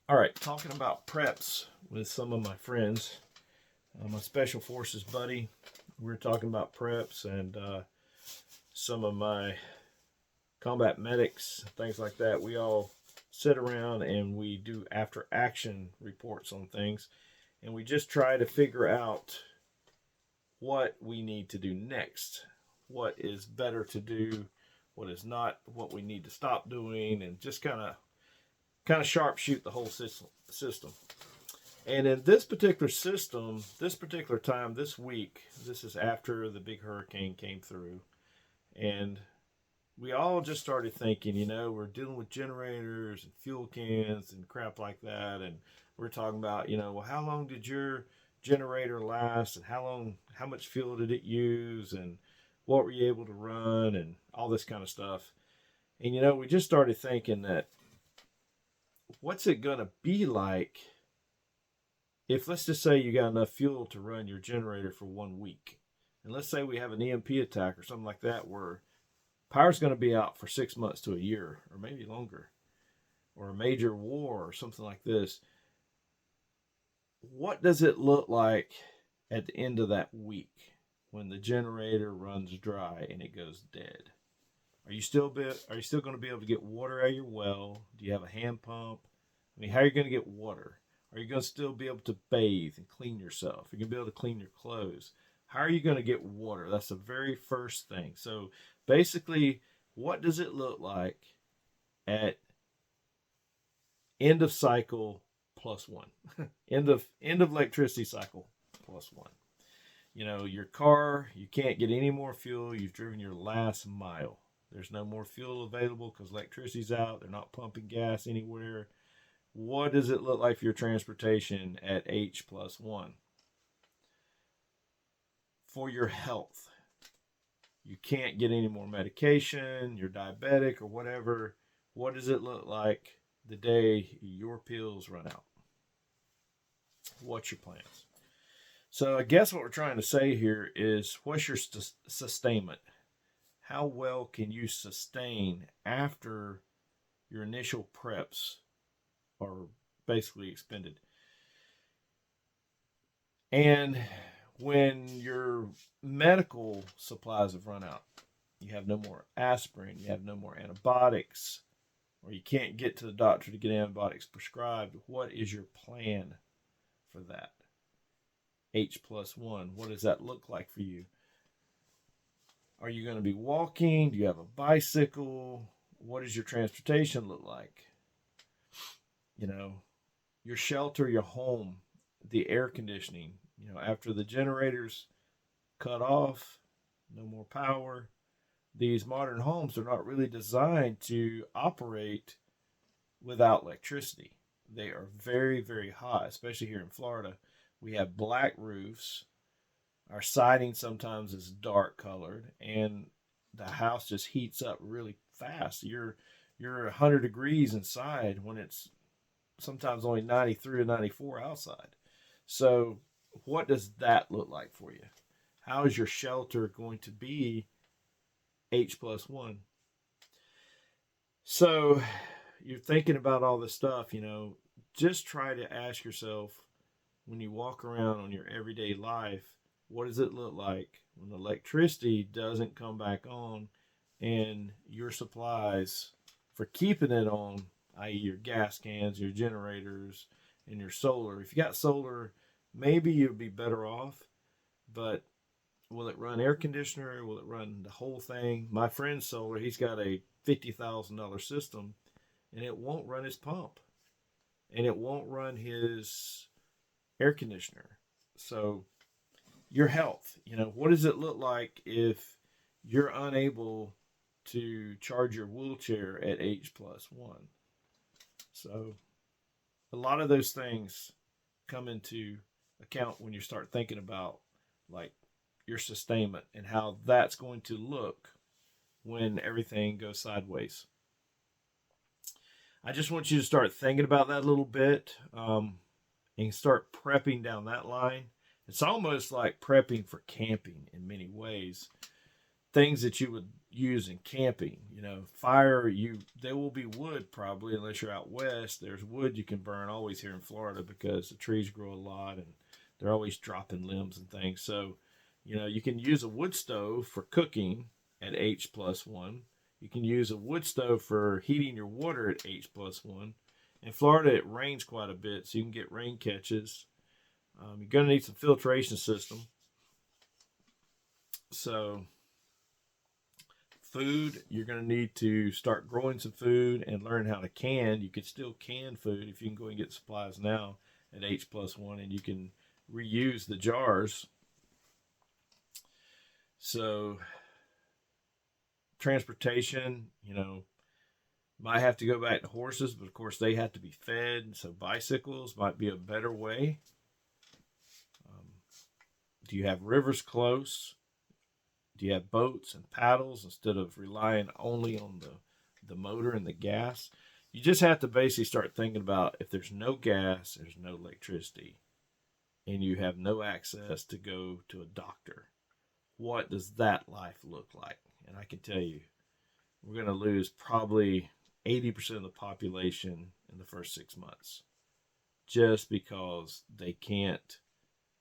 All right, talking about preps with some of my friends. My special forces buddy, we were talking about preps and some of my combat medics, things like that. We all sit around and we do after action reports on things, and we just try to figure out what we need to do next, what is better to do, what is not, what we need to stop doing, and just kind of sharpshoot the whole system. And in this particular system, this particular time, this week, this is after the big hurricane came through, and we all just started thinking, we're dealing with generators and fuel cans and crap like that, and we're talking about, well, how long did your generator last, and how much fuel did it use, and what were you able to run, and all this kind of stuff. And we just started thinking that what's it gonna be like if, let's just say, you got enough fuel to run your generator for 1 week, and let's say we have an EMP attack or something like that where power's going to be out for 6 months to a year or maybe longer, or a major war or something like this. What does it look like at the end of that week when the generator runs dry and it goes dead? Are you still going to be able to get water out of your well? Do you have a hand pump? I mean, how are you going to get water? Are you going to still be able to bathe and clean yourself? Are you going to be able to clean your clothes? How are you going to get water? That's the very first thing. So basically, what does it look like at end of cycle plus one? end of electricity cycle plus one. Your car, you can't get any more fuel. You've driven your last mile. There's no more fuel available because electricity's out. They're not pumping gas anywhere. What does it look like for your transportation at H plus one? For your health, you can't get any more medication, you're diabetic or whatever. What does it look like the day your pills run out? What's your plans? So I guess what we're trying to say here is, what's your sustainment? How well can you sustain after your initial preps are basically expended? And when your medical supplies have run out, you have no more aspirin, you have no more antibiotics, or you can't get to the doctor to get antibiotics prescribed, what is your plan for that? H plus one, what does that look like for you? Are you going to be walking? Do you have a bicycle? What does your transportation look like? Your shelter, your home, the air conditioning. After the generators cut off, no more power. These modern homes are not really designed to operate without electricity. They are very, very hot, especially here in Florida. We have black roofs. Our siding sometimes is dark colored, and the house just heats up really fast. You're 100 degrees inside when it's sometimes only 93 or 94 outside. So what does that look like for you? How is your shelter going to be H plus one? So you're thinking about all this stuff, just try to ask yourself, when you walk around on your everyday life, what does it look like when the electricity doesn't come back on and your supplies for keeping it on, i.e. your gas cans, your generators, and your solar? If you got solar, maybe you'll be better off, but will it run air conditioner? Will it run the whole thing? My friend's solar, he's got a $50,000 system, and it won't run his pump, and it won't run his air conditioner. So your health, what does it look like if you're unable to charge your wheelchair at H plus one? So a lot of those things come into account when you start thinking about, like, your sustainment and how that's going to look when everything goes sideways. I just want you to start thinking about that a little bit, and start prepping down that line. It's almost like prepping for camping in many ways. things that you would use in camping. You know, fire, there will be wood probably, unless you're out west. There's wood you can burn always here in Florida because the trees grow a lot and they're always dropping limbs and things. So, you know, you can use a wood stove for cooking at H+1. You can use a wood stove for heating your water at H+1. In Florida, it rains quite a bit, so you can get rain catches. You're going to need some filtration system. So, food, you're going to need to start growing some food and learn how to can. You can still can food if you can go and get supplies now at H+1, and you can reuse the jars. So, transportation, you know, might have to go back to horses, but of course they have to be fed. So bicycles might be a better way. Do you have rivers close? Do you have boats and paddles instead of relying only on the motor and the gas? You just have to basically start thinking about, if there's no gas, there's no electricity, and you have no access to go to a doctor, what does that life look like? And I can tell you, we're going to lose probably 80% of the population in the first 6 months just because they can't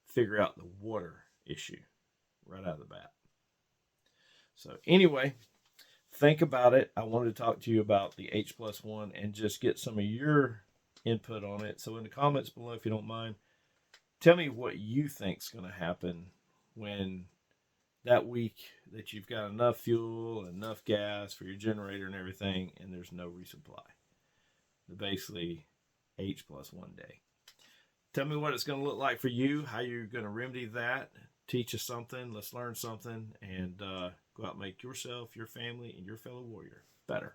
figure out the water issue right out of the bat. So anyway, think about it. I wanted to talk to you about the H+1 and just get some of your input on it. So in the comments below, if you don't mind, tell me what you think is going to happen when that week that you've got enough fuel, enough gas for your generator and everything, and there's no resupply. Basically, H+1 day. Tell me what it's going to look like for you, how you're going to remedy that, teach us something, let's learn something, and go out and make yourself, your family, and your fellow warrior better.